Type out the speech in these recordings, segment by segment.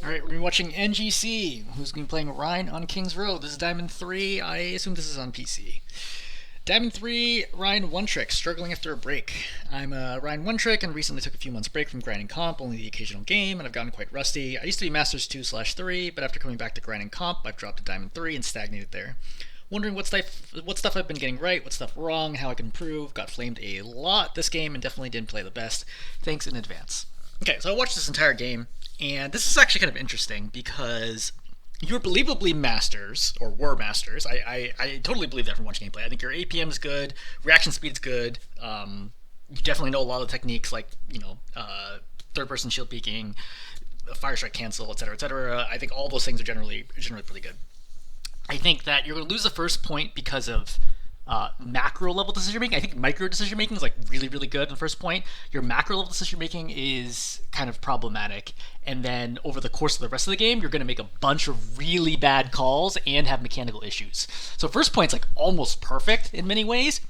Alright, we're watching NGC, who's going to be playing Rein on King's Road. This is Diamond 3. I assume this is on PC. Diamond 3, Rein 1 Trick, struggling after a break. I'm a Rein 1 Trick and recently took a few months break from grinding comp, only the occasional game, and I've gotten quite rusty. I used to be Masters 2/3, but after coming back to grinding comp, I've dropped to Diamond 3 and stagnated there. Wondering what stuff I've been getting right, what stuff wrong, how I can improve. Got flamed a lot this game and definitely didn't play the best. Thanks in advance. Okay, so I watched this entire game, and this is actually kind of interesting because you're believably masters, or were masters. I totally believe that from watching gameplay. I think your APM is good, reaction speed's good. You definitely know a lot of techniques like, third-person shield peeking, fire strike cancel, etc., etc. I think all those things are generally pretty good. I think that you're going to lose the first point because of macro level decision making. I think micro decision making is like really good in the first point. Your macro level decision making is kind of problematic, and then over the course of the rest of the game, you're going to make a bunch of really bad calls and have mechanical issues. So first point's like almost perfect in many ways.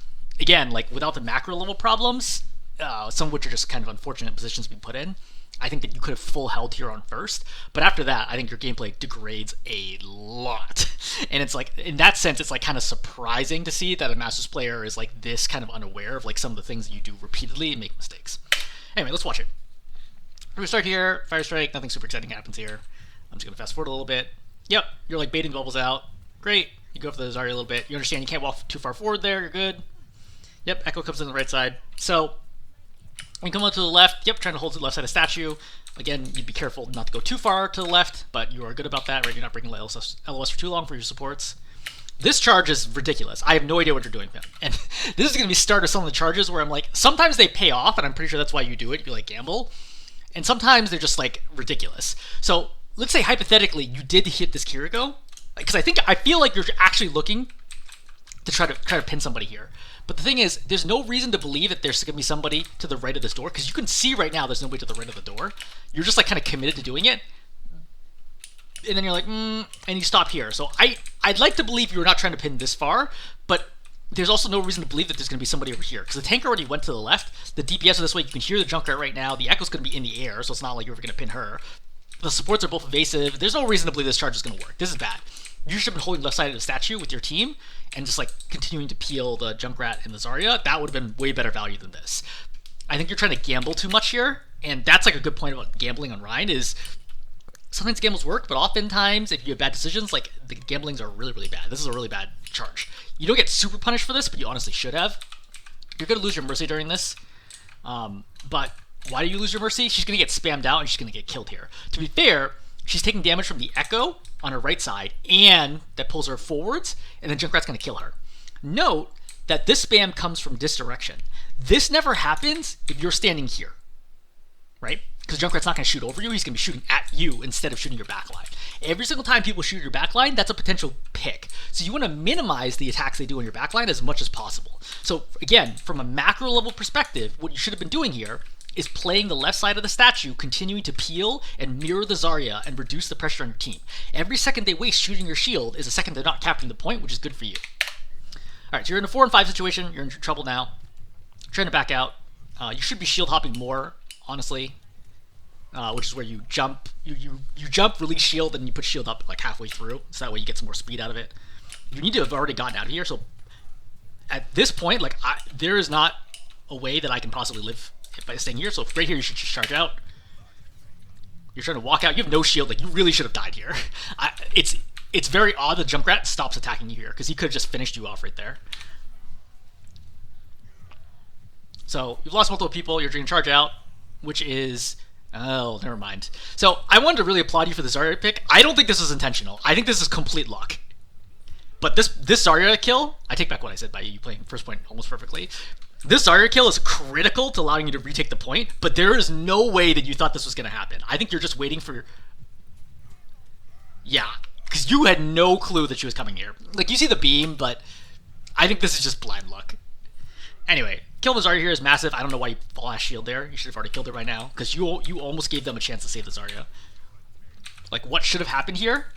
Again, like without the macro level problems, some of which are just kind of unfortunate positions to be put in. I think that you could have full held here on first, but after that, I think your gameplay degrades a lot. And it's like, in that sense, it's like kind of surprising to see that a Masters player is like this kind of unaware of like some of the things that you do repeatedly and make mistakes. Anyway, let's watch it. We start here, fire strike, nothing super exciting happens here. I'm just gonna fast forward a little bit. Yep, you're like baiting bubbles out. Great, you go for the Zarya a little bit. You understand you can't walk too far forward there, you're good. Yep, Echo comes in the right side. So, you come on to the left, yep, trying to hold to the left side of statue. Again, you'd be careful not to go too far to the left, but you are good about that, right? You're not breaking LOS for too long for your supports. This charge is ridiculous. I have no idea what you're doing, man. And this is going to be start of some of the charges where I'm like, sometimes they pay off, and I'm pretty sure that's why you do it. You like gamble. And sometimes they're just like ridiculous. So let's say hypothetically you did hit this Kiriko, because I feel like you're actually looking to try to pin somebody here. But the thing is, there's no reason to believe that there's going to be somebody to the right of this door, because you can see right now there's nobody to the right of the door. You're just like kind of committed to doing it. And then you're like, and you stop here. So I'd like to believe you're not trying to pin this far, but there's also no reason to believe that there's going to be somebody over here, because the tank already went to the left. The DPS are this way. You can hear the Junkrat right now. The Echo's going to be in the air, so it's not like you're going to pin her. The supports are both evasive. There's no reason to believe this charge is going to work. This is bad. You should have been holding left side of the statue with your team and just like continuing to peel the Junkrat and the Zarya. That would have been way better value than this. I think you're trying to gamble too much here, and that's like a good point about gambling on Rein is sometimes gambles work, but oftentimes if you have bad decisions, like the gamblings are really bad. This is a really bad charge. You don't get super punished for this, but you honestly should have. You're going to lose your Mercy during this, but why do you lose your Mercy? She's going to get spammed out and she's going to get killed here. To be fair, she's taking damage from the Echo on her right side, and that pulls her forwards, and then Junkrat's going to kill her. Note that this spam comes from this direction. This never happens if you're standing here, right? Because Junkrat's not going to shoot over you, he's going to be shooting at you instead of shooting your backline. Every single time people shoot your backline, that's a potential pick. So you want to minimize the attacks they do on your backline as much as possible. So again, from a macro level perspective, what you should have been doing here is playing the left side of the statue, continuing to peel and mirror the Zarya and reduce the pressure on your team. Every second they waste shooting your shield is a second they're not capturing the point, which is good for you. Alright, so you're in a 4 and 5 situation, you're in trouble now. Trying to back out. You should be shield hopping more, honestly. Which is where you jump, you jump, release shield, and you put shield up like halfway through, so that way you get some more speed out of it. You need to have already gotten out of here, so at this point, like there is not a way that I can possibly live by staying here, so right here you should just charge out. You're trying to walk out, you have no shield, like you really should have died here. It's very odd that Junkrat stops attacking you here, because he could have just finished you off right there. So you've lost multiple people, you're going to charge out, which is... oh, never mind. So I wanted to really applaud you for the Zarya pick. I don't think this is intentional. I think this is complete luck. But this Zarya kill, I take back what I said by you playing first point almost perfectly. This Zarya kill is critical to allowing you to retake the point, but there is no way that you thought this was going to happen. I think you're just waiting for... yeah, because you had no clue that she was coming here. Like, you see the beam, but I think this is just blind luck. Anyway, kill the Zarya here is massive. I don't know why you flash shield there. You should have already killed her by now, because you almost gave them a chance to save the Zarya. Like, what should have happened here?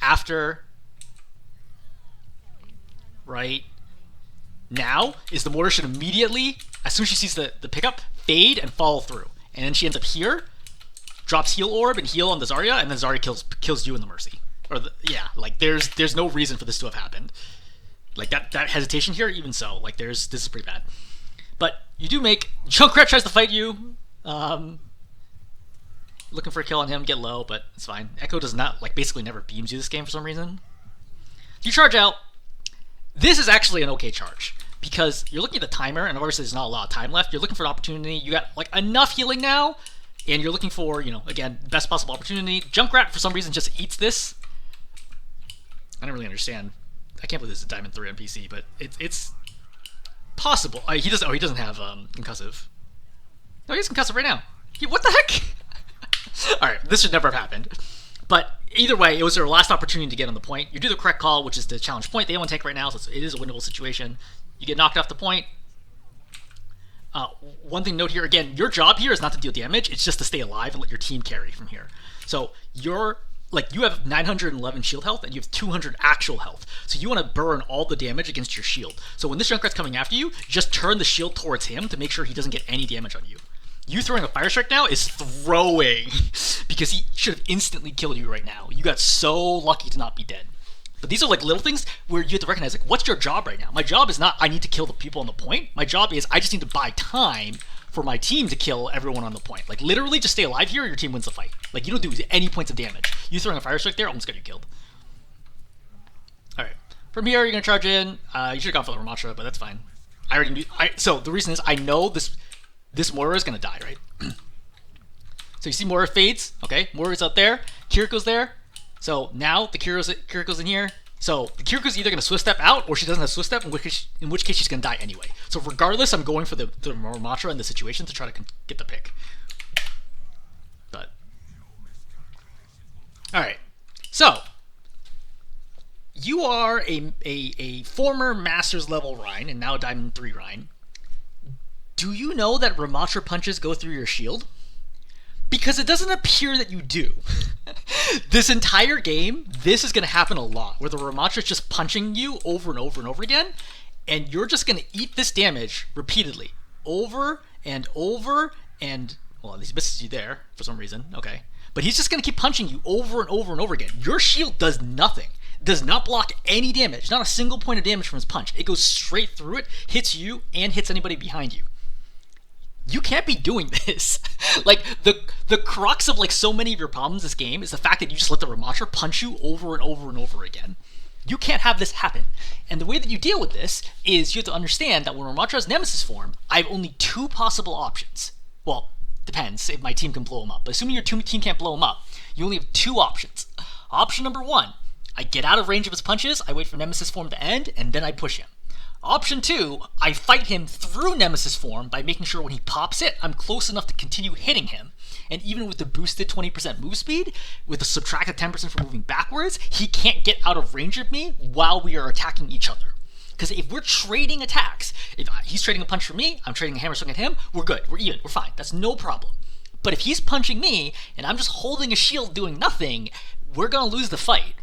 After... right now is the mortar should immediately, as soon as she sees the pickup, fade and follow through. And then she ends up here, drops heal orb and heal on the Zarya, and then Zarya kills you in the Mercy. Yeah, like there's no reason for this to have happened. Like that hesitation here, even so, like this is pretty bad. But you do make Junkrat tries to fight you. Looking for a kill on him, get low, but it's fine. Echo does not, like, basically never beams you this game for some reason. You charge out. This is actually an okay charge, because you're looking at the timer, and obviously there's not a lot of time left. You're looking for an opportunity. You got, like, enough healing now, and you're looking for, you know, again, best possible opportunity. Junkrat, for some reason, just eats this. I don't really understand. I can't believe this is a Diamond 3 on PC, but it's possible. He doesn't have concussive. No, he has concussive right now. What the heck? Alright, this should never have happened. But either way, it was their last opportunity to get on the point. You do the correct call, which is the challenge point. They don't want to take right now, so it is a winnable situation. You get knocked off the point. One thing to note here, again, your job here is not to deal damage, it's just to stay alive and let your team carry from here. So you have 911 shield health and you have 200 actual health. So you want to burn all the damage against your shield. So when this Junkrat's coming after you, just turn the shield towards him to make sure he doesn't get any damage on you. You throwing a Fire Strike now is throwing, because he should have instantly killed you right now. You got so lucky to not be dead. But these are like little things where you have to recognize, like, what's your job right now? My job is not I need to kill the people on the point. My job is I just need to buy time for my team to kill everyone on the point. Like, literally just stay alive here, your team wins the fight. Like, you don't do any points of damage. You throwing a Fire Strike there almost got you killed. Alright. From here, you're going to charge in. You should have gone for the Ramatra, but that's fine. I already knew. So the reason is I know this Moira is going to die, right? So you see Moira fades. Okay, Moira's out there. Kiriko's there. So now the Kiriko's in here. So the Kiriko's either going to Swift Step out or she doesn't have Swift Step, in which case she's going to die anyway. So regardless, I'm going for the Ramatra in the situation to try to get the pick. But alright. So you are a former Masters level Rein and now Diamond 3 Rein. Do you know that Ramatra punches go through your shield? Because it doesn't appear that you do. This entire game, this is going to happen a lot, where the Ramatra is just punching you over and over and over again, and you're just going to eat this damage repeatedly. Over and over and... Well, at least he misses you there, for some reason. Okay. But he's just going to keep punching you over and over and over again. Your shield does nothing. Does not block any damage. Not a single point of damage from his punch. It goes straight through it, hits you, and hits anybody behind you. You can't be doing this. Like, the crux of, like, so many of your problems this game is the fact that you just let the Ramatra punch you over and over and over again. You can't have this happen. And the way that you deal with this is you have to understand that when Ramatra has Nemesis form, I have only two possible options. Well, depends if my team can blow him up. But assuming your team can't blow him up, you only have two options. Option number one, I get out of range of his punches, I wait for Nemesis form to end, and then I push him. Option 2, I fight him through Nemesis form by making sure when he pops it, I'm close enough to continue hitting him. And even with the boosted 20% move speed, with the subtracted 10% for moving backwards, he can't get out of range of me while we are attacking each other. Because if we're trading attacks, if he's trading a punch for me, I'm trading a hammer swing at him, we're good, we're even, we're fine, that's no problem. But if he's punching me, and I'm just holding a shield doing nothing, we're gonna lose the fight.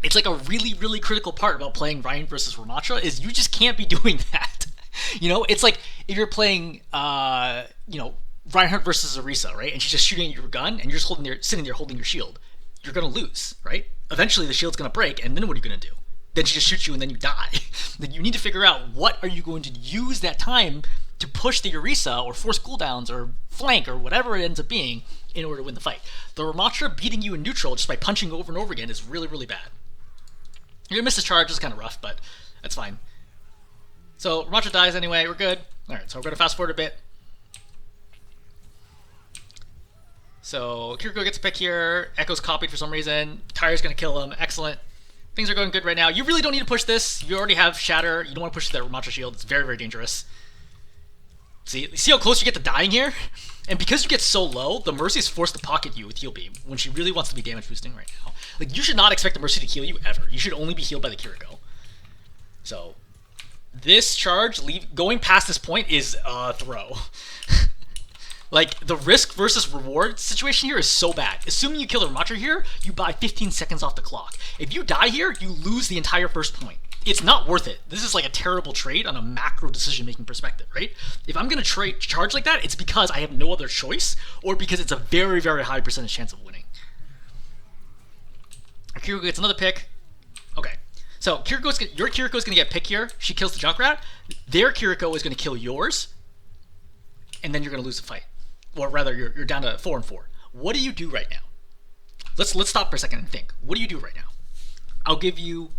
It's like a really, really critical part about playing Rein versus Ramatra is you just can't be doing that. You know, it's like if you're playing, Reinhardt versus Orisa, right? And she's just shooting at your gun, and you're just sitting there holding your shield. You're gonna lose, right? Eventually, the shield's gonna break, and then what are you gonna do? Then she just shoots you, and then you die. Then you need to figure out what are you going to use that time to push the Orisa or force cooldowns or flank or whatever it ends up being in order to win the fight. The Ramatra beating you in neutral just by punching over and over again is really, really bad. You're gonna miss his charge, is kind of rough, but that's fine. So Ramatra dies anyway, we're good. Alright, so we're gonna fast forward a bit. So Kiriko gets a pick here, Echo's copied for some reason, Tyre's gonna kill him, excellent. Things are going good right now. You really don't need to push this, you already have Shatter, you don't want to push that Ramatra shield, it's very, very dangerous. See how close you get to dying here? And because you get so low, the Mercy is forced to pocket you with Heal Beam when she really wants to be damage boosting right now. Like, you should not expect the Mercy to heal you ever. You should only be healed by the Kiriko. So, this charge, going past this point is a throw. Like, the risk versus reward situation here is so bad. Assuming you kill the Ramatra here, you buy 15 seconds off the clock. If you die here, you lose the entire first point. it's not worth it. This is like a terrible trade on a macro decision-making perspective, right? If I'm going to charge like that, it's because I have no other choice, or because it's a very, very high percentage chance of winning. Kiriko gets another pick. Okay. So your Kiriko is going to get picked here. She kills the Junkrat. Their Kiriko is going to kill yours, and then you're going to lose the fight. Or rather, you're down to 4-4. What do you do right now? Let's stop for a second and think. What do you do right now? I'll give you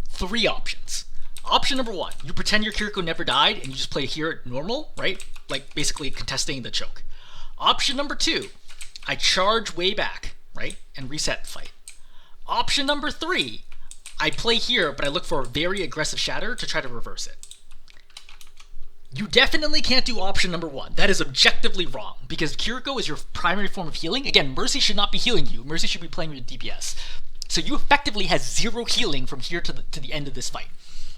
3 options. Option number 1, you pretend your Kiriko never died and you just play here at normal, right? Like basically contesting the choke. Option number 2, I charge way back, right? And reset the fight. Option number 3, I play here, but I look for a very aggressive shatter to try to reverse it. You definitely can't do option number 1. That is objectively wrong, because Kiriko is your primary form of healing. Again, Mercy should not be healing you. Mercy should be playing with DPS. So you effectively have 0 healing from here to the end of this fight.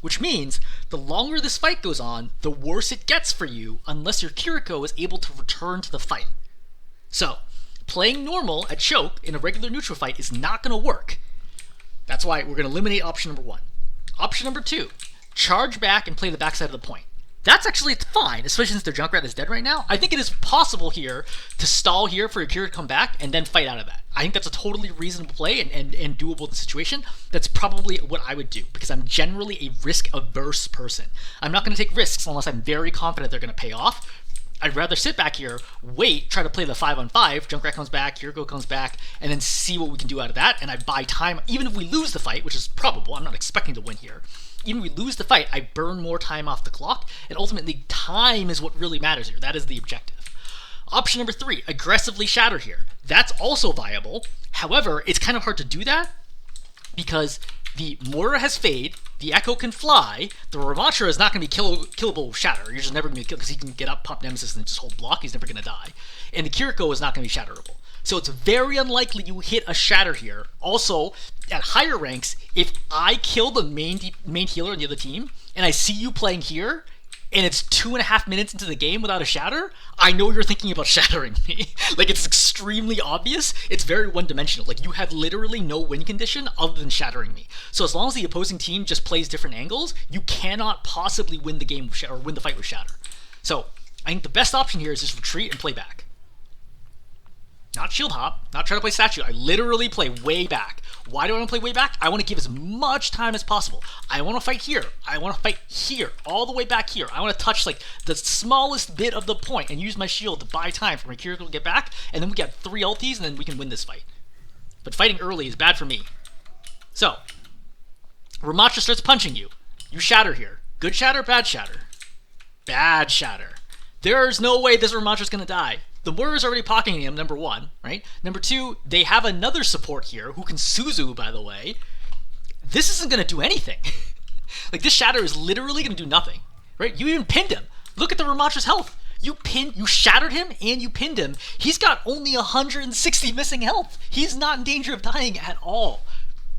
Which means, the longer this fight goes on, the worse it gets for you, unless your Kiriko is able to return to the fight. So, playing normal at choke in a regular neutral fight is not going to work. That's why we're going to eliminate option number 1. Option number 2, charge back and play the backside of the point. That's actually fine, especially since their Junkrat is dead right now. I think it is possible here to stall here for your Kira to come back and then fight out of that. I think that's a totally reasonable play and doable in the situation. That's probably what I would do, because I'm generally a risk-averse person. I'm not going to take risks unless I'm very confident they're going to pay off. I'd rather sit back here, wait, try to play the 5-on-5, Junkrat comes back, Kiriko comes back, and then see what we can do out of that, and I buy time. Even if we lose the fight, which is probable, I'm not expecting to win here. Even if we lose the fight, I burn more time off the clock, and ultimately time is what really matters here. That is the objective. Option number 3, aggressively shatter here. That's also viable. However, it's kind of hard to do that because the Moira has Fade, the Echo can fly, the Ramatra is not going to be killable with Shatter. You're just never going to be killed because he can get up, pop Nemesis, and just hold block. He's never going to die. And the Kiriko is not going to be shatterable. So it's very unlikely you hit a Shatter here. Also, at higher ranks, if I kill the main healer on the other team, and I see you playing here, and it's 2.5 minutes into the game without a Shatter, I know you're thinking about shattering me. Like, it's extremely obvious. It's very one-dimensional. Like, you have literally no win condition other than shattering me. So as long as the opposing team just plays different angles, you cannot possibly win the game or win the fight with Shatter. So I think the best option here is just retreat and play back. Not shield hop, not try to play statue. I literally play way back. Why do I want to play way back? I want to give as much time as possible. I want to fight here. I want to fight here, all the way back here. I want to touch like the smallest bit of the point and use my shield to buy time for my Kiriko to get back, and then we get 3 ultis, and then we can win this fight. But fighting early is bad for me. So, Ramatra starts punching you. You shatter here. Good shatter, bad shatter? Bad shatter. There's no way this Ramatra's going to die. The Moira's already pocketing him, number 1, right? Number 2, they have another support here who can Suzu, by the way. This isn't going to do anything. Like, this Shatter is literally going to do nothing, right? You even pinned him. Look at the Ramatra's health. You shattered him and you pinned him. He's got only 160 missing health. He's not in danger of dying at all.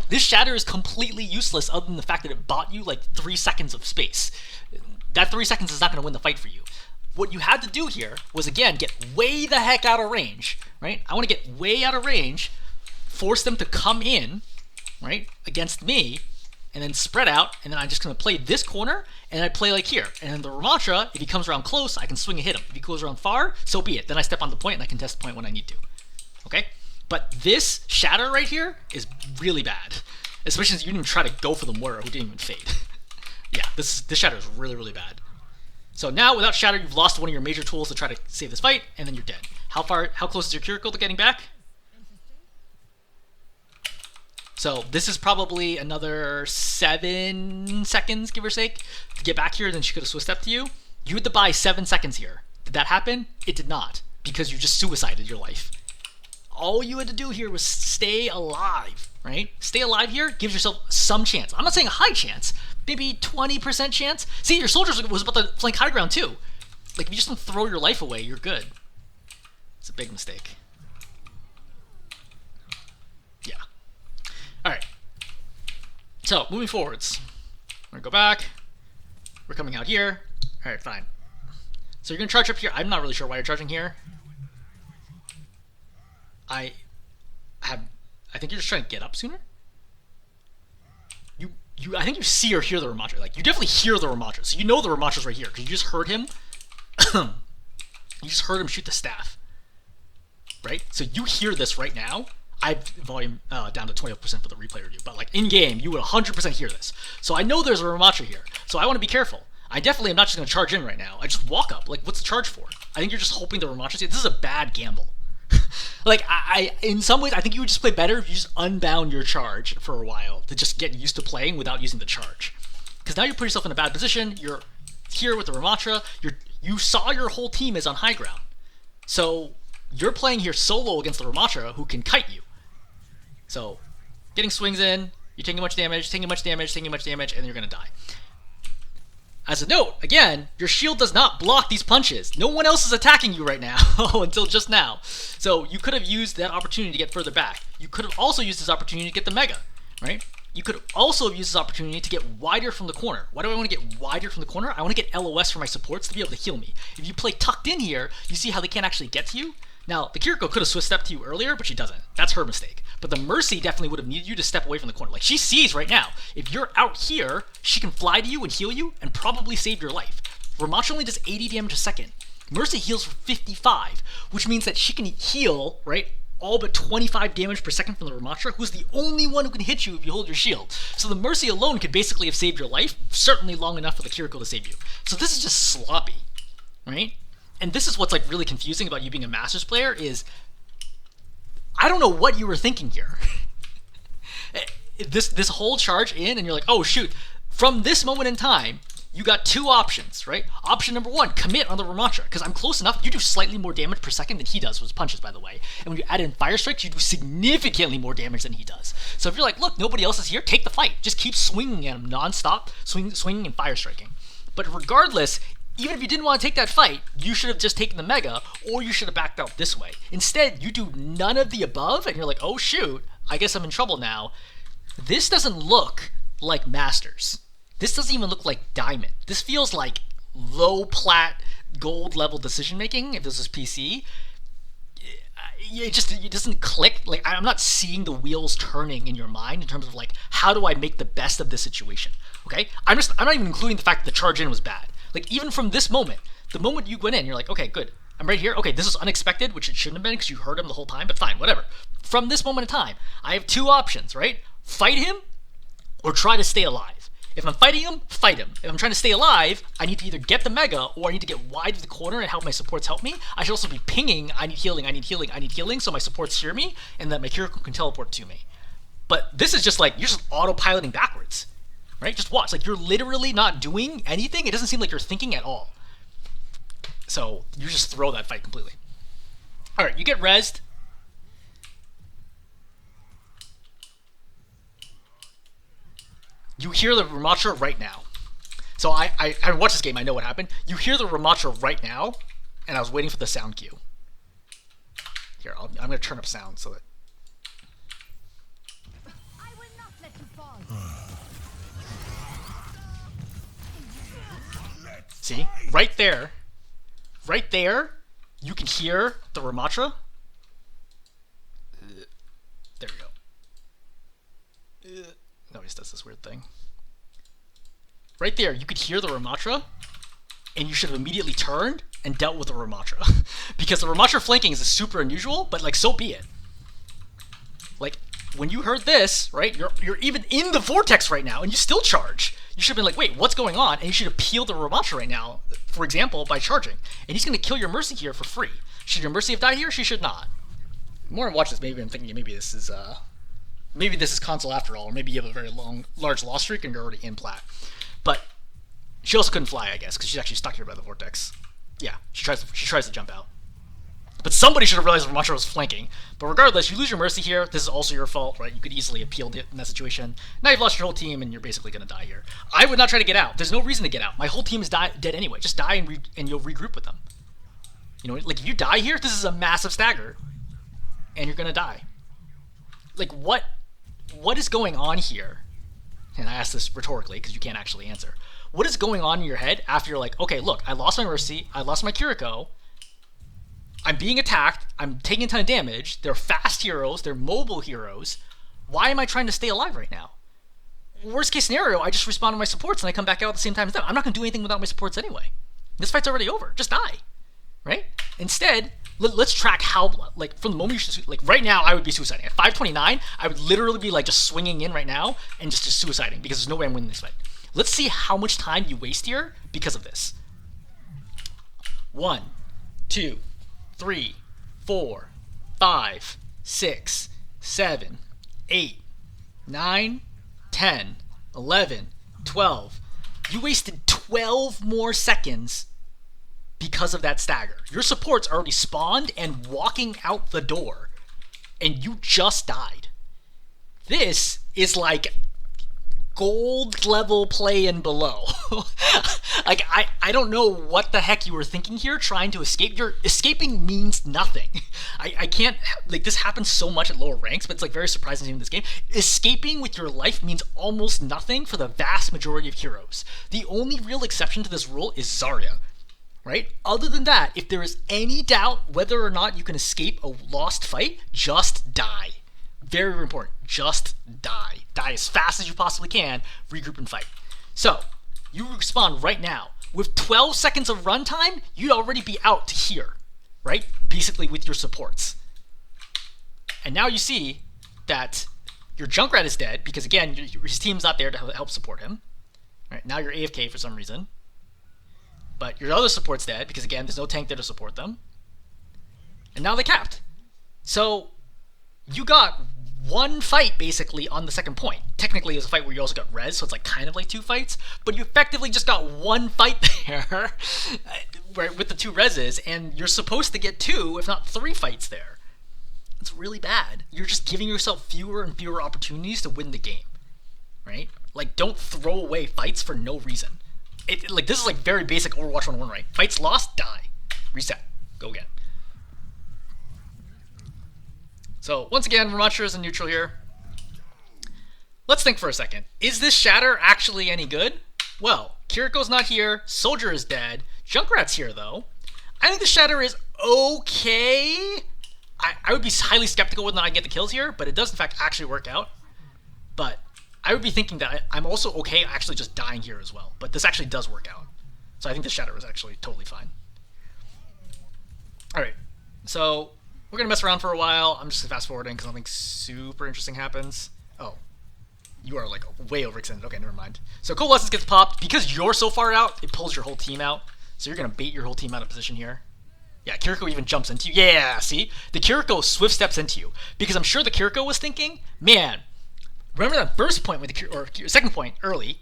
This Shatter is completely useless other than the fact that it bought you like 3 seconds of space. That 3 seconds is not going to win the fight for you. What you had to do here was, again, get way the heck out of range, right? I want to get way out of range, force them to come in, right, against me, and then spread out, and then I'm just going to play this corner, and I play like here. And then the Ramatra, if he comes around close, I can swing and hit him. If he goes around far, so be it. Then I step on the point, and I can test the point when I need to, okay? But this Shatter right here is really bad, especially since you didn't even try to go for the Moira, who didn't even fade. Yeah, this Shatter is really, really bad. So now, without Shatter, you've lost one of your major tools to try to save this fight, and then you're dead. How close is your Kiriko to getting back? So this is probably another 7 seconds, give or take, to get back here, then she could have Swiss stepped to you. You had to buy 7 seconds here. Did that happen? It did not, because you just suicided your life. All you had to do here was stay alive, right? Stay alive here gives yourself some chance. I'm not saying a high chance, maybe 20% chance. See, your soldiers was about to flank high ground too. Like, if you just don't throw your life away, you're good. It's a big mistake. Yeah. Alright. So, moving forwards. We're gonna go back. We're coming out here. Alright, fine. So you're gonna charge up here. I'm not really sure why you're charging here. I think you're just trying to get up sooner? I think you see or hear the Ramacha. Like, you definitely hear the Ramacha. So you know the Ramacha's right here, because you just heard him. You just heard him shoot the staff. Right? So you hear this right now. I have volume down to 20% for the replay review, but like in game, you would 100% hear this. So I know there's a Ramacha here, so I want to be careful. I definitely am not just going to charge in right now. I just walk up. Like, what's the charge for? I think you're just hoping the Ramacha's here. This is a bad gamble. Like, I in some ways, I think you would just play better if you just unbound your charge for a while to just get used to playing without using the charge. Because now you put yourself in a bad position. You're here with the Ramacha. You saw your whole team is on high ground. So you're playing here solo against the Ramacha who can kite you. So, getting swings in, you're taking much damage, and then you're going to die. As a note, again, your shield does not block these punches. No one else is attacking you right now, until just now. So, you could have used that opportunity to get further back. You could have also used this opportunity to get the Mega, right? You could also have used this opportunity to get wider from the corner. Why do I want to get wider from the corner? I want to get LOS for my supports to be able to heal me. If you play tucked in here, you see how they can't actually get to you? Now, the Kiriko could have Swift stepped to you earlier, but she doesn't. That's her mistake. But the Mercy definitely would have needed you to step away from the corner. Like, she sees right now, if you're out here, she can fly to you and heal you and probably save your life. Ramacha only does 80 damage a second. Mercy heals for 55, which means that she can heal, right, all but 25 damage per second from the Ramacha, who's the only one who can hit you if you hold your shield. So the Mercy alone could basically have saved your life, certainly long enough for the Kiriko to save you. So this is just sloppy, right? And this is what's like really confusing about you being a Masters player is I don't know what you were thinking here. this whole charge in and you're like, oh shoot, from this moment in time, you got two options, right? Option number one, commit on the Ramacha, because I'm close enough. You do slightly more damage per second than he does with his punches, by the way. And when you add in Fire Strikes, you do significantly more damage than he does. So if you're like, look, nobody else is here, take the fight. Just keep swinging at him nonstop, swinging and Fire Striking. But regardless, even if you didn't want to take that fight, you should have just taken the Mega, or you should have backed out this way. Instead, you do none of the above, and you're like, oh shoot, I guess I'm in trouble now. This doesn't look like Masters. This doesn't even look like Diamond. This feels like low plat, gold level decision making, if this is PC. It doesn't click. Like, I'm not seeing the wheels turning in your mind in terms of like, how do I make the best of this situation? Okay? I'm not even including the fact that the charge in was bad. Like, even from this moment, the moment you went in, you're like, okay, good. I'm right here. Okay, this is unexpected, which it shouldn't have been because you heard him the whole time, but fine, whatever. From this moment in time, I have two options, right? Fight him or try to stay alive. If I'm fighting him, fight him. If I'm trying to stay alive, I need to either get the Mega or I need to get wide to the corner and help my supports help me. I should also be pinging, I need healing, so my supports hear me and that my Kiriko can teleport to me. But this is just like, you're just autopiloting backwards. Right? Just watch. Like, you're literally not doing anything. It doesn't seem like you're thinking at all. So, you just throw that fight completely. Alright, you get rezzed. You hear the Ramacha right now. So, I watched this game. I know what happened. You hear the Ramacha right now, and I was waiting for the sound cue. Here, I'm going to turn up sound so that... See? Right there, you can hear the Ramacha. There we go. No, he just does this weird thing. Right there, you could hear the Ramacha, and you should have immediately turned and dealt with the Ramacha. Because the Ramacha flanking is super unusual, but like, so be it. Like, when you heard this, right, you're even in the vortex right now, and you still charge. You should have been like, wait, what's going on? And you should have peeled the Ramacha right now, for example, by charging. And he's going to kill your Mercy here for free. Should your Mercy have died here? She should not. The more I watch this, maybe I'm thinking maybe this is console after all, or maybe you have a very large loss streak and you're already in plat. But she also couldn't fly, I guess, because she's actually stuck here by the vortex. Yeah, she tries to jump out. But somebody should have realized Ramacha was flanking. But regardless, you lose your Mercy here. This is also your fault, right? You could easily have peeled it in that situation. Now you've lost your whole team, and you're basically going to die here. I would not try to get out. There's no reason to get out. My whole team is dead anyway. Just die and you'll regroup with them. You know, like if you die here, this is a massive stagger. And you're going to die. Like what is going on here? And I ask this rhetorically because you can't actually answer. What is going on in your head after you're like, okay, look, I lost my Mercy. I lost my Kiriko. I'm being attacked, I'm taking a ton of damage, they're fast heroes, they're mobile heroes. Why am I trying to stay alive right now? worst case scenario, I just respawn to my supports and I come back out at the same time as them. I'm not going to do anything without my supports anyway. This fight's already over. Just die, right? Instead, let's track how, like, from the moment you should, like, right now, I would be suiciding. At 529, I would literally be, like, just swinging in right now and just suiciding because there's no way I'm winning this fight. Let's see how much time you waste here because of this. 1, 2, 3, 4, 5, 6, 7, 8, 9, 10, 11, 12. You wasted 12 more seconds because of that stagger. Your support's already spawned and walking out the door, and you just died. This is like gold level play and below. Like, I don't know what the heck you were thinking here trying to escape. Escaping means nothing. I can't, like, this happens so much at lower ranks, but it's like very surprising in this game. Escaping with your life means almost nothing for the vast majority of heroes. The only real exception to this rule is Zarya, right? Other than that, if there is any doubt whether or not you can escape a lost fight, just die. Very, very important. Just die. Die as fast as you possibly can. Regroup and fight. So, you respawn right now. With 12 seconds of runtime, you'd already be out to here, right? Basically with your supports. And now you see that your Junkrat is dead because, again, his team's not there to help support him. Right? Now you're AFK for some reason. But your other support's dead because, again, there's no tank there to support them. And now they capped. So, you got one fight basically on the second point. Technically it was a fight where you also got res, so it's like kind of like 2 fights, but you effectively just got one fight there with the 2 reses, and you're supposed to get 2, if not 3 fights there. It's really bad. You're just giving yourself fewer and fewer opportunities to win the game, right? Like, don't throw away fights for no reason. Like, this is like very basic Overwatch 101, right? Fights lost, die. Reset. Go again. So, once again, Ramattra is in neutral here. Let's think for a second. Is this Shatter actually any good? Well, Kiriko's not here, Soldier is dead, Junkrat's here though. I think the Shatter is okay. I would be highly skeptical whether or not I get the kills here, but it does in fact actually work out. But I would be thinking that I'm also okay actually just dying here as well. But this actually does work out. So I think the Shatter is actually totally fine. Alright, so we're going to mess around for a while. I'm just fast forwarding because nothing super interesting happens. Oh, you are like way overextended. Okay, never mind. So Coalescence gets popped. Because you're so far out, it pulls your whole team out. So you're going to bait your whole team out of position here. Yeah, Kiriko even jumps into you. Yeah, see? The Kiriko swift steps into you. Because I'm sure the Kiriko was thinking, man, remember that first point, with the, or second point early,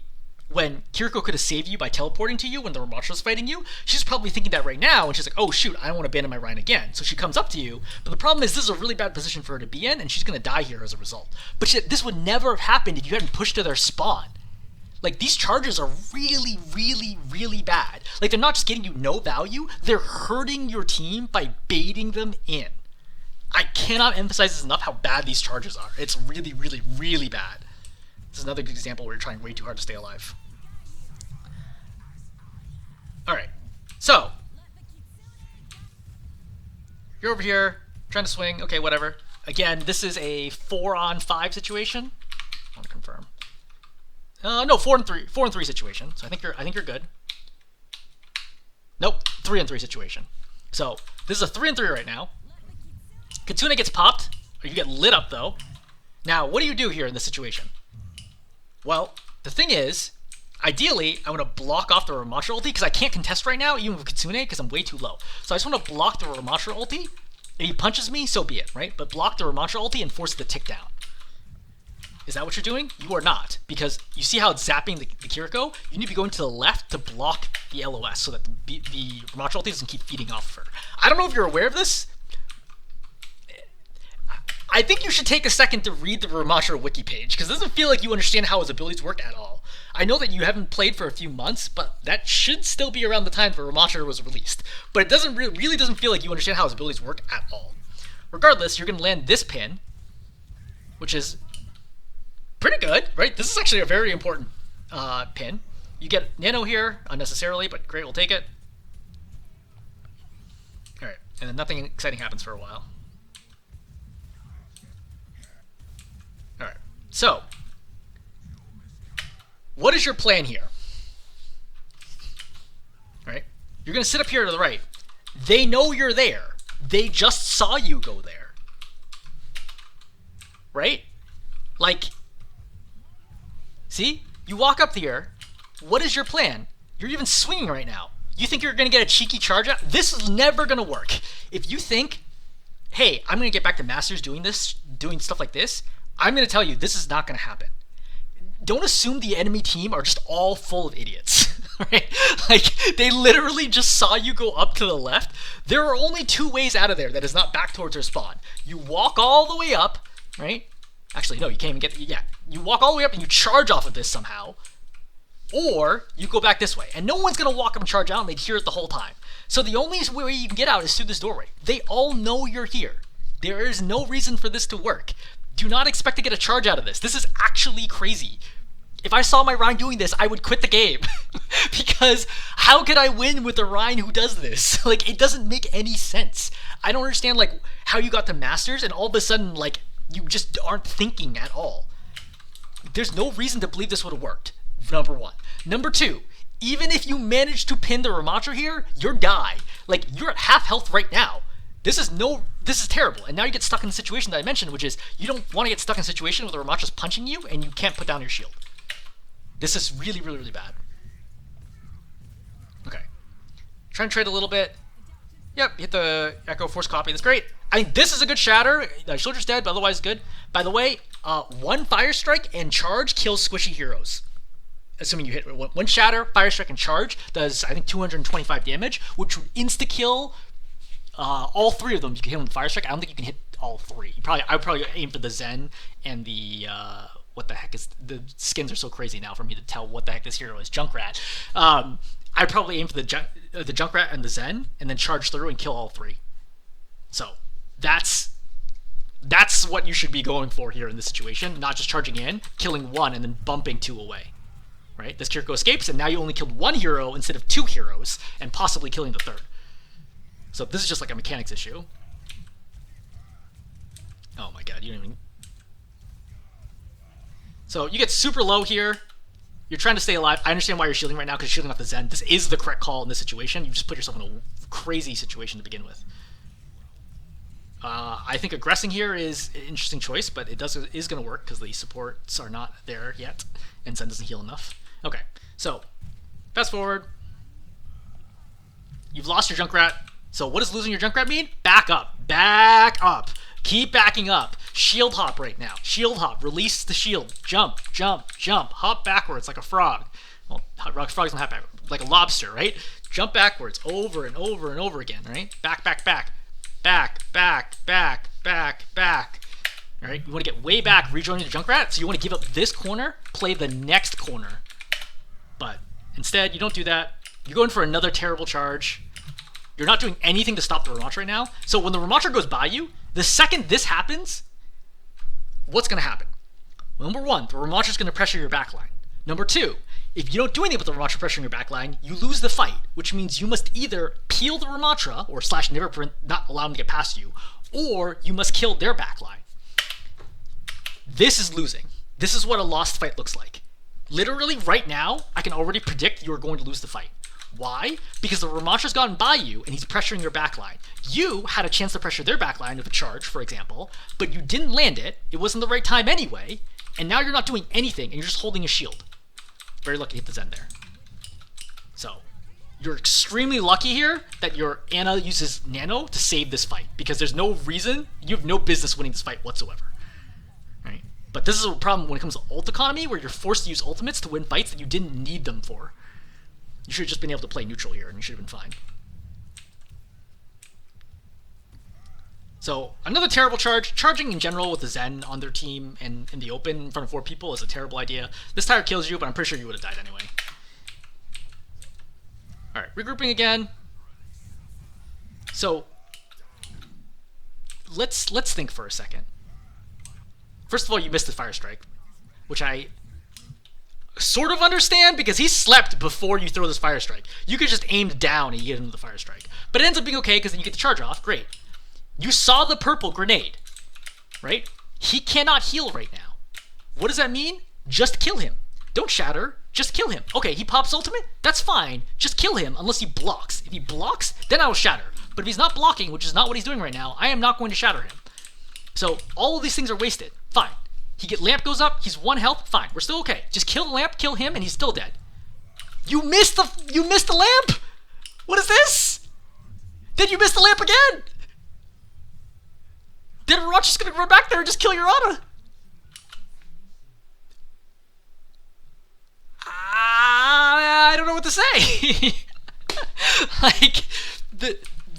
when Kiriko could have saved you by teleporting to you when the Ramattra was fighting you? She's probably thinking that right now, and she's like, oh shoot, I don't want to abandon my Rein again. So she comes up to you, but the problem is this is a really bad position for her to be in, and she's going to die here as a result. But this would never have happened if you hadn't pushed to their spawn. Like, these charges are really, really, really bad. Like, they're not just getting you no value, they're hurting your team by baiting them in. I cannot emphasize this enough how bad these charges are. It's really, really, really bad. This is another good example where you're trying way too hard to stay alive. Alright, so you're over here, trying to swing, okay, whatever. Again, this is a 4-on-5 situation. I want to confirm. No, 4-on-3 situation. So I think you're good. Nope, 3-on-3 situation. So this is a 3-on-3 right now. Kitsune gets popped, or you get lit up though. Now, what do you do here in this situation? Well, the thing is, ideally, I want to block off the Ramattra ulti because I can't contest right now, even with Kitsune, because I'm way too low. So I just want to block the Ramattra ulti. If he punches me, so be it, right? But block the Ramattra ulti and force it to tick down. Is that what you're doing? You are not, because you see how it's zapping the Kiriko? You need to be going to the left to block the LOS so that the Ramattra ulti doesn't keep feeding off of her. I don't know if you're aware of this. I think you should take a second to read the Ramattra wiki page, because it doesn't feel like you understand how his abilities work at all. I know that you haven't played for a few months, but that should still be around the time that Ramattra was released. But it doesn't really doesn't feel like you understand how his abilities work at all. Regardless, you're going to land this pin, which is pretty good, right? This is actually a very important pin. You get Nano here, unnecessarily, but great, we'll take it. Alright, and then nothing exciting happens for a while. Alright, so What is your plan here? Right? You're going to sit up here to the right. They know you're there. They just saw you go there. Right? Like, see? You walk up here. What is your plan? You're even swinging right now. You think you're going to get a cheeky charge out? This is never going to work. If you think, hey, I'm going to get back to Masters doing stuff like this, I'm going to tell you this is not going to happen. Don't assume the enemy team are just all full of idiots. Right? Like, they literally just saw you go up to the left. There are only two ways out of there that is not back towards their spawn. You walk all the way up, right? Actually, no, you can't even get... Yeah, you walk all the way up and you charge off of this somehow. Or you go back this way. And no one's going to walk up and charge out and they'd hear it the whole time. So the only way you can get out is through this doorway. They all know you're here. There is no reason for this to work. Do not expect to get a charge out of this. This is actually crazy. If I saw my Rein doing this, I would quit the game. Because how could I win with a Rein who does this? Like, it doesn't make any sense. I don't understand, like, how you got to Masters and all of a sudden, like, you just aren't thinking at all. There's no reason to believe this would have worked, number one. Number two, even if you manage to pin the Ramatra here, you're die. Like, you're at half health right now. This is terrible. And now you get stuck in the situation that I mentioned, which is you don't want to get stuck in a situation where the Ramatra's punching you and you can't put down your shield. This is really, really, really bad. Okay. Try and trade a little bit. Yep, hit the Echo Force Copy. That's great. I mean, this is a good shatter. Soldier's dead, but otherwise good. By the way, one Fire Strike and Charge kills squishy heroes. Assuming you hit one shatter, Fire Strike, and Charge does, I think, 225 damage, which would insta-kill all three of them. You can hit them with Fire Strike. I don't think you can hit all three. I would probably aim for the Zen and the... what the heck is... The skins are so crazy now for me to tell what the heck this hero is. Junkrat. I'd probably aim for the Junkrat and the Zen, and then charge through and kill all three. So, that's what you should be going for here in this situation. Not just charging in, killing one, and then bumping two away. Right? This Kiriko escapes, and now you only killed one hero instead of two heroes, and possibly killing the third. So this is just like a mechanics issue. Oh my god, you don't even... So you get super low here. You're trying to stay alive. I understand why you're shielding right now, because you're shielding off the Zen. This is the correct call in this situation. You just put yourself in a crazy situation to begin with. I think aggressing here is an interesting choice, but it is going to work because the supports are not there yet, and Zen doesn't heal enough. Okay, so fast forward. You've lost your Junkrat. So what does losing your Junkrat mean? Back up. Back up. Keep backing up. Shield hop right now. Shield hop. Release the shield. Jump, jump, jump. Hop backwards like a frog. Well, frogs don't hop backwards. Like a lobster, right? Jump backwards over and over and over again, right? Back, back, back. Back, back, back, back, back. All right? You want to get way back, rejoin your Junkrat. So you want to give up this corner, play the next corner. But instead, you don't do that. You're going for another terrible charge. You're not doing anything to stop the Ramatra right now. So when the Ramatra goes by you, the second this happens, what's going to happen? Well, number one, the Ramatra's going to pressure your backline. Number two, if you don't do anything with the Ramatra pressuring your backline, you lose the fight, which means you must either peel the Ramatra, or slash never prevent, not allow them to get past you, or you must kill their backline. This is losing. This is what a lost fight looks like. Literally, right now, I can already predict you're going to lose the fight. Why? Because the Ramatra's gotten by you, and he's pressuring your backline. You had a chance to pressure their backline with a charge, for example, but you didn't land it, it wasn't the right time anyway, and now you're not doing anything, and you're just holding a shield. Very lucky to hit the Zen there. So, you're extremely lucky here that your Ana uses Nano to save this fight, because there's no reason, you have no business winning this fight whatsoever. Right? But this is a problem when it comes to ult economy, where you're forced to use ultimates to win fights that you didn't need them for. You should have just been able to play neutral here, and you should have been fine. So, another terrible charge. Charging in general with the Zen on their team and in the open in front of 4 people is a terrible idea. This tire kills you, but I'm pretty sure you would have died anyway. Alright, regrouping again. So, let's think for a second. First of all, you missed the Fire Strike, which I sort of understand, because he slept before you throw this Fire Strike. You could just aim down and you get him with the Fire Strike. But it ends up being okay, because then you get the charge off. Great. You saw the purple grenade, right? He cannot heal right now. What does that mean? Just kill him. Don't shatter. Just kill him. Okay, he pops ultimate? That's fine. Just kill him unless he blocks. If he blocks, then I will shatter. But if he's not blocking, which is not what he's doing right now, I am not going to shatter him. So all of these things are wasted. Fine. Lamp goes up, he's 1 health, fine. We're still okay. Just kill the lamp, kill him, and he's still dead. You missed the lamp! What is this? Then you missed the lamp again! Then Reinhardt just gonna run back there and just kill your Ana. I don't know what to say. Like,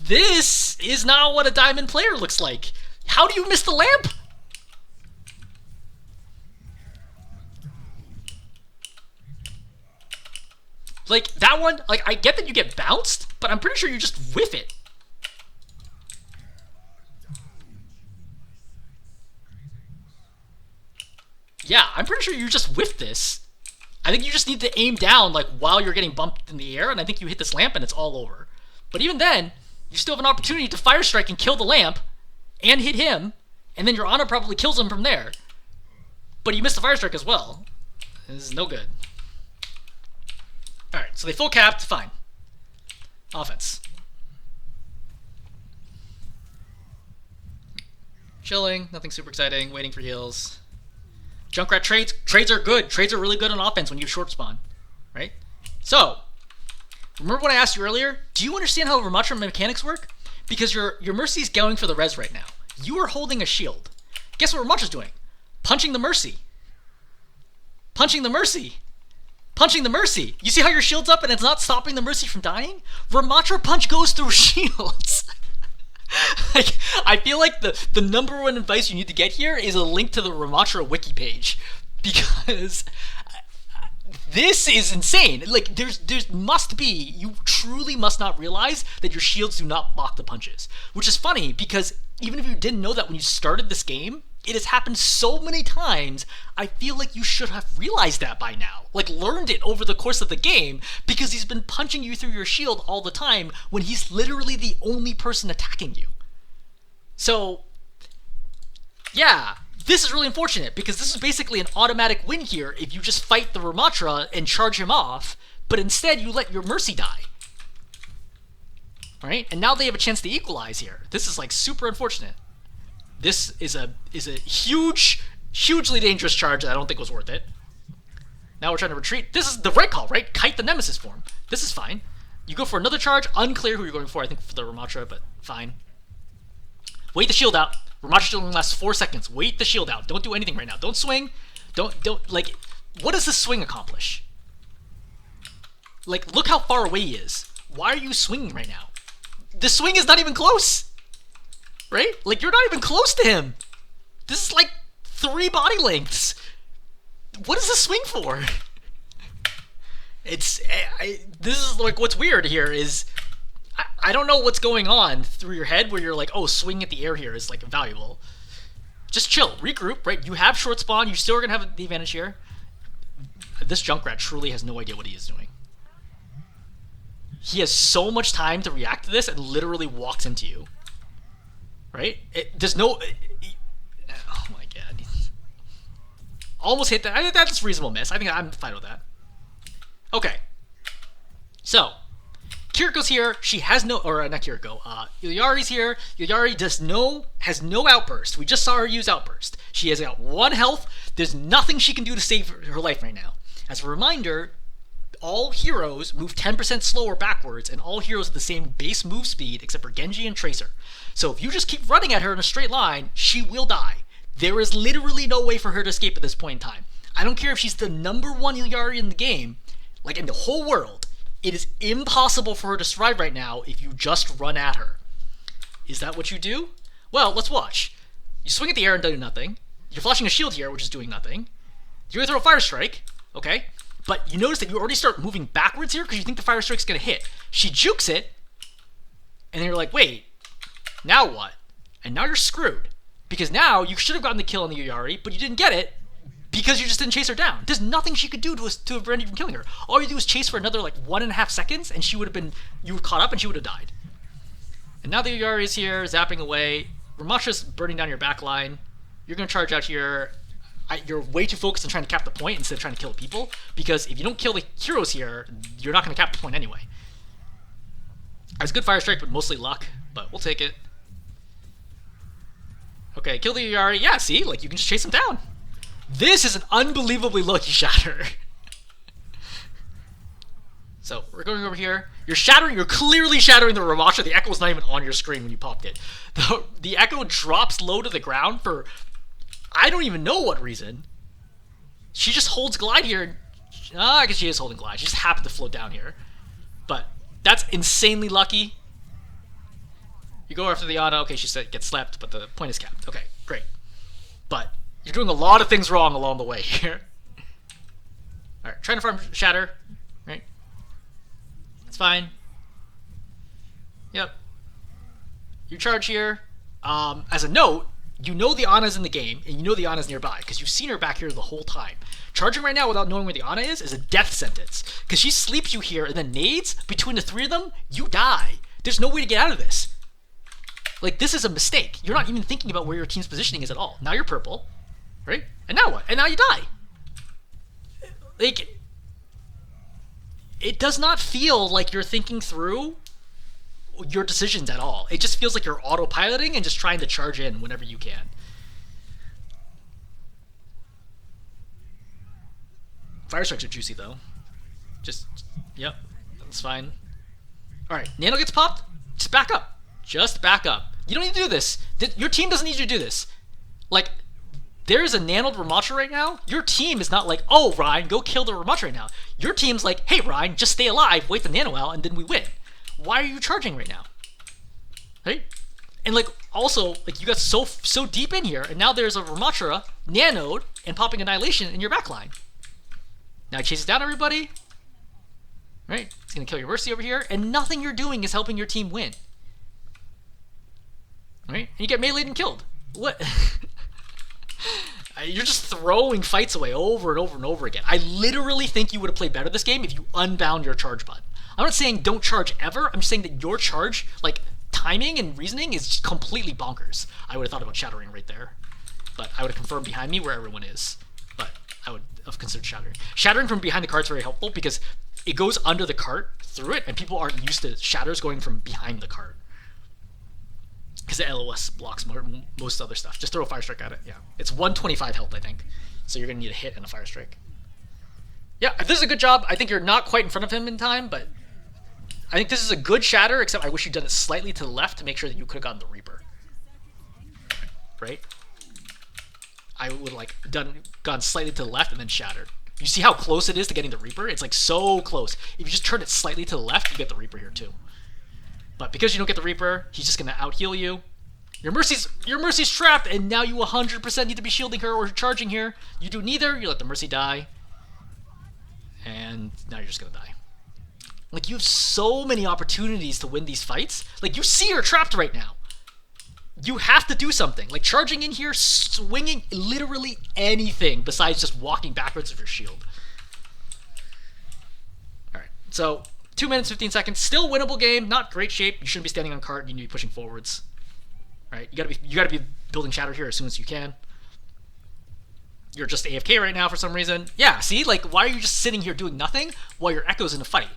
this is not what a diamond player looks like. How do you miss the lamp? Like, that one, like, I get that you get bounced, but I'm pretty sure you just whiff it. Yeah, I'm pretty sure you just whiffed this. I think you just need to aim down, like, while you're getting bumped in the air, and I think you hit this lamp and it's all over. But even then, you still have an opportunity to fire strike and kill the lamp, and hit him, and then your Ana probably kills him from there. But you missed the fire strike as well. This is no good. Alright, so they full capped, fine. Offense. Chilling, nothing super exciting, waiting for heals. Junkrat trades. Trades are good. Trades are really good on offense when you have short spawn. Right? So, remember what I asked you earlier? Do you understand how Ramatra mechanics work? Because your Mercy is going for the res right now. You are holding a shield. Guess what Ramatra's doing? Punching the Mercy. Punching the Mercy. Punching the Mercy. You see how your shield's up and it's not stopping the Mercy from dying? Ramatra punch goes through shields. Like, I feel like the number one advice you need to get here is a link to the Ramatra wiki page, because this is insane. Like, there's must be, you truly must not realize that your shields do not block the punches, which is funny because even if you didn't know that when you started this game, it has happened so many times. I feel like you should have realized that by now. Like, learned it over the course of the game, because he's been punching you through your shield all the time when he's literally the only person attacking you. So, yeah, this is really unfortunate, because this is basically an automatic win here if you just fight the Ramatra and charge him off, but instead you let your Mercy die. Alright? And now they have a chance to equalize here. This is, like, super unfortunate. This is a hugely dangerous charge that I don't think was worth it. Now we're trying to retreat. This is the right call, right? Kite the Nemesis form. This is fine. You go for another charge. Unclear who you're going for. I think for the Ramatra, but fine. Wait the shield out. Ramatra shield only lasts 4 seconds. Wait the shield out. Don't do anything right now. Don't swing. Don't, like, what does this swing accomplish? Like, look how far away he is. Why are you swinging right now? The swing is not even close. Right? Like, you're not even close to him. This is like 3 body lengths. What is this swing for? This is like what's weird here is I don't know what's going on through your head where you're like, oh, swinging at the air here is like valuable. Just chill, regroup, right? You have short spawn, you still are gonna have the advantage here. This Junkrat truly has no idea what he is doing. He has so much time to react to this and literally walks into you. Right? There's no... oh my god. Almost hit that. I think that's a reasonable miss. I think I'm fine with that. Okay. So, Kiriko's here. She has no... Or, not Kiriko. Yuyari's here. Yuyari has no outburst. We just saw her use outburst. She has got 1 health. There's nothing she can do to save her life right now. As a reminder, all heroes move 10% slower backwards, and all heroes have the same base move speed except for Genji and Tracer. So if you just keep running at her in a straight line, she will die. There is literally no way for her to escape at this point in time. I don't care if she's the #1 Yuyari in the game, like in the whole world, it is impossible for her to survive right now if you just run at her. Is that what you do? Well, let's watch. You swing at the air and do nothing. You're flashing a shield here, which is doing nothing. You're gonna throw a fire strike, okay? But you notice that you already start moving backwards here because you think the fire strike's gonna hit. She jukes it, and then you're like, wait, now what? And now you're screwed. Because now you should have gotten the kill on the Yuyari, but you didn't get it because you just didn't chase her down. There's nothing she could do to prevent you from killing her. All you do is chase for another like 1.5 seconds, and she would have been, you were caught up and she would have died. And now the Yuyari is here, zapping away. Ramatra's burning down your back line. You're gonna charge out here. you're way too focused on trying to cap the point instead of trying to kill people, because if you don't kill the heroes here, you're not going to cap the point anyway. It's good fire strike, but mostly luck, but we'll take it. Okay, kill the Yari. Yeah, see? Like, you can just chase him down. This is an unbelievably lucky shatter. So, we're going over here. You're clearly shattering the Ramasha. The echo was not even on your screen when you popped it. The echo drops low to the ground for, I don't even know what reason. She just holds glide here. I guess she is holding glide. She just happened to float down here. But that's insanely lucky. You go after the Ana. Okay, she said gets slapped, but the point is capped. Okay, great. But you're doing a lot of things wrong along the way here. Alright, trying to farm shatter. Right? It's fine. Yep. You charge here. As a note, you know the Ana's in the game, and you know the Ana's nearby, because you've seen her back here the whole time. Charging right now without knowing where the Ana is a death sentence, because she sleeps you here, and then nades, between the three of them, you die. There's no way to get out of this. Like, this is a mistake. You're not even thinking about where your team's positioning is at all. Now you're purple, right? And now what? And now you die. Like, it does not feel like you're thinking through your decisions at all. It just feels like you're autopiloting and just trying to charge in whenever you can. Fire strikes are juicy though. Just, yep, that's fine. Alright, Nano gets popped, just back up. Just back up. You don't need to do this. Your team doesn't need you to do this. Like, there's a nanoed Ramattra right now. Your team is not like, oh, Rein, go kill the Ramattra right now. Your team's like, hey, Rein, just stay alive, wait the nano out, and then we win. Why are you charging right now? Right? And like, also, like, you got so deep in here, and now there's a Ramattra nanoed and popping Annihilation in your backline. Now he chases down everybody. Right? He's gonna kill your Mercy over here, and nothing you're doing is helping your team win. Right? And you get meleeed and killed. What? You're just throwing fights away over and over and over again. I literally think you would have played better this game if you unbound your charge button. I'm not saying don't charge ever. I'm just saying that your charge, like, timing and reasoning is just completely bonkers. I would have thought about shattering right there. But I would have confirmed behind me where everyone is. But I would have considered shattering. Shattering from behind the cart is very helpful because it goes under the cart through it, and people aren't used to shatters going from behind the cart. Because the LOS blocks most other stuff. Just throw a fire strike at it. Yeah, it's 125 health, I think. So you're gonna need a hit and a fire strike. Yeah, if this is a good job, I think you're not quite in front of him in time, but I think this is a good shatter. Except I wish you'd done it slightly to the left to make sure that you could have gotten the Reaper. Right? I would like gone slightly to the left and then shattered. You see how close it is to getting the Reaper? It's like so close. If you just turn it slightly to the left, you get the Reaper here too. But because you don't get the Reaper, he's just gonna out-heal you. Your Mercy's trapped, and now you 100% need to be shielding her or charging here. You do neither, you let the Mercy die. And now you're just gonna die. Like, you have so many opportunities to win these fights. Like, you see her trapped right now. You have to do something. Like, charging in here, swinging literally anything besides just walking backwards with your shield. Alright, so 2 minutes, 15 seconds. Still winnable game. Not great shape. You shouldn't be standing on cart. You need to be pushing forwards. Right? You gotta be building shatter here as soon as you can. You're just AFK right now for some reason. Yeah, see? Like, why are you just sitting here doing nothing while your Echo's in a fight?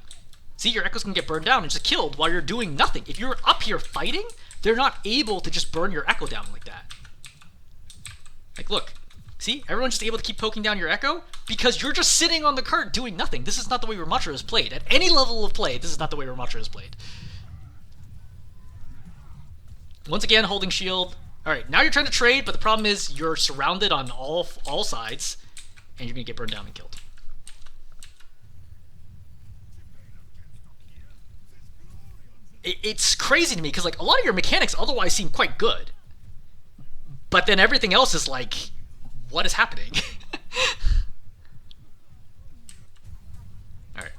See, your Echo's gonna get burned down and just killed while you're doing nothing. If you're up here fighting, they're not able to just burn your Echo down like that. Like, look. See? Everyone's just able to keep poking down your Echo because you're just sitting on the cart doing nothing. This is not the way Ramattra is played. At any level of play, this is not the way Ramattra is played. Once again, holding shield. Alright, now you're trying to trade, but the problem is you're surrounded on all sides, and you're going to get burned down and killed. It's crazy to me, because like a lot of your mechanics otherwise seem quite good. But then everything else is like, what is happening? Alright,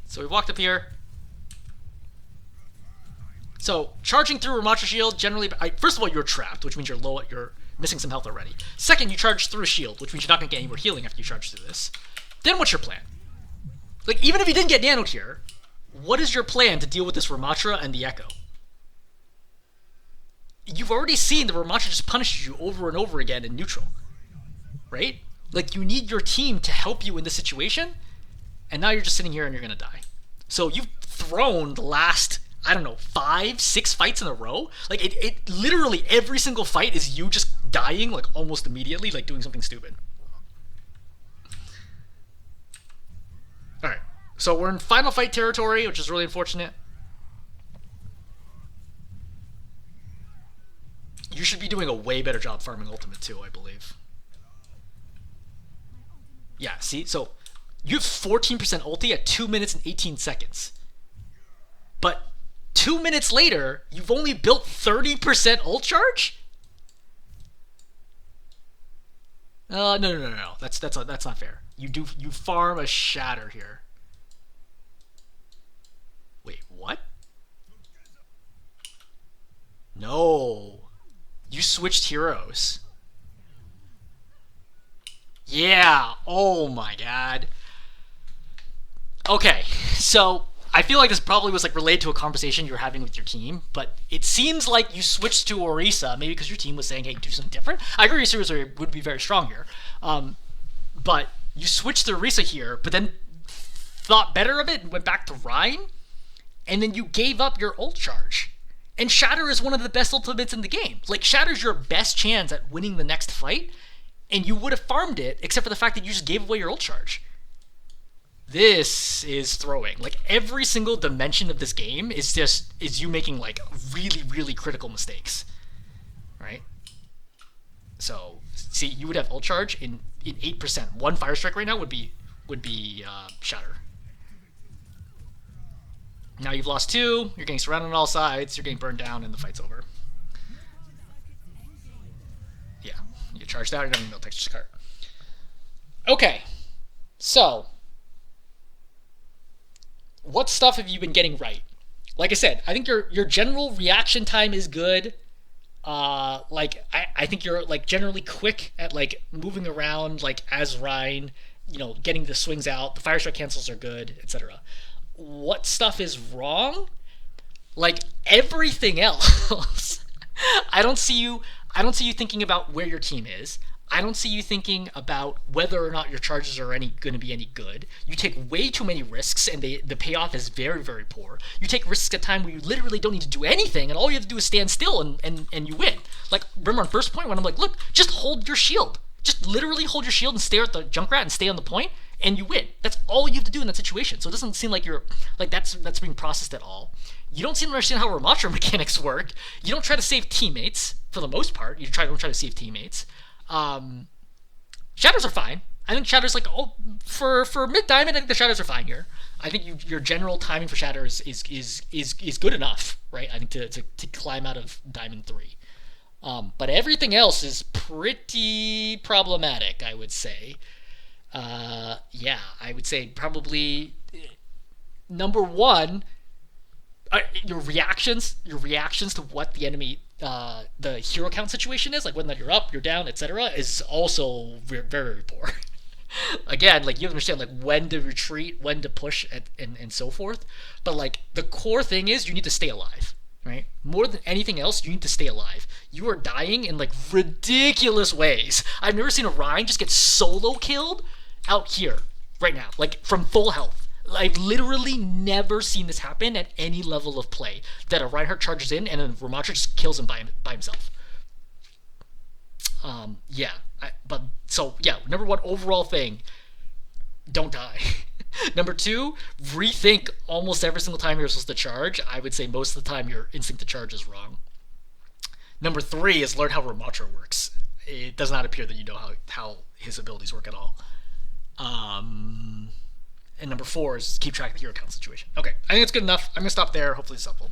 so we walked up here. So, charging through Ramattra shield, generally, first of all, you're trapped, which means you're missing some health already. Second, you charge through a shield, which means you're not going to get any more healing after you charge through this. Then what's your plan? Like, even if you didn't get nanoed here, what is your plan to deal with this Ramattra and the Echo? You've already seen the Ramattra just punishes you over and over again in neutral. Right? Like, you need your team to help you in this situation, and now you're just sitting here and you're gonna die. So you've thrown the last, I don't know, 5, 6 fights in a row. Like, it literally every single fight is you just dying, like, almost immediately, like doing something stupid. Alright, so we're in final fight territory, which is really unfortunate. You should be doing a way better job farming ultimate too, I believe. Yeah, see? So, you have 14% ulti at 2 minutes and 18 seconds. But 2 minutes later, you've only built 30% ult charge? No. That's not fair. You farm a shatter here. Wait, what? No. You switched heroes. Yeah. Oh my god. Okay, so I feel like this probably was like related to a conversation you were having with your team, but it seems like you switched to Orisa, maybe because your team was saying, hey, do something different. I agree Orisa would be very strong here. But you switched to Orisa here, but then thought better of it and went back to Rein, and then you gave up your ult charge. And Shatter is one of the best ultimates in the game. Like, Shatter's your best chance at winning the next fight, and you would have farmed it, except for the fact that you just gave away your ult charge. This is throwing. Like, every single dimension of this game is you making, like, really, really critical mistakes. Right? So, see, you would have ult charge in 8%. One Fire Strike right now would be Shatter. Now you've lost 2, you're getting surrounded on all sides, you're getting burned down, and the fight's over. Yeah, you charged out, you're getting no texture card. Okay, so what stuff have you been getting right? Like I said, I think your general reaction time is good. Like I think you're like generally quick at like moving around like as Rein, you know, getting the swings out. The fire strike cancels are good, etc. What stuff is wrong? Like everything else. I don't see you thinking about where your team is. I don't see you thinking about whether or not your charges are going to be any good. You take way too many risks, and the payoff is very, very poor. You take risks at a time where you literally don't need to do anything, and all you have to do is stand still, and you win. Like, remember on first point when I'm like, look, just hold your shield. Just literally hold your shield and stare at the Junkrat and stay on the point, and you win. That's all you have to do in that situation. So it doesn't seem like that's being processed at all. You don't seem to understand how Ramatra mechanics work. You don't try to save teammates, for the most part. You don't try to save teammates. Shadows are fine. I think Shadows for mid diamond. I think the Shadows are fine here. I think your general timing for Shadows is good enough, right? I think to climb out of Diamond 3. But everything else is pretty problematic, I would say. Yeah, I would say probably number 1. Your reactions to what the enemy, the hero count situation is, like whether you're up, you're down, etc., is also very, very poor. Again, like you understand like when to retreat, when to push, and so forth. But like the core thing is you need to stay alive, right? More than anything else, you need to stay alive. You are dying in like ridiculous ways. I've never seen a Rein just get solo killed out here right now, like from full health. I've literally never seen this happen at any level of play, that a Reinhardt charges in and then Ramatra just kills him by himself. Yeah. Number 1 overall thing, don't die. Number 2, rethink almost every single time you're supposed to charge. I would say most of the time your instinct to charge is wrong. Number 3 is learn how Ramatra works. It does not appear that you know how his abilities work at all. And number 4 is keep track of the hero count situation. Okay, I think it's good enough. I'm going to stop there. Hopefully it's helpful.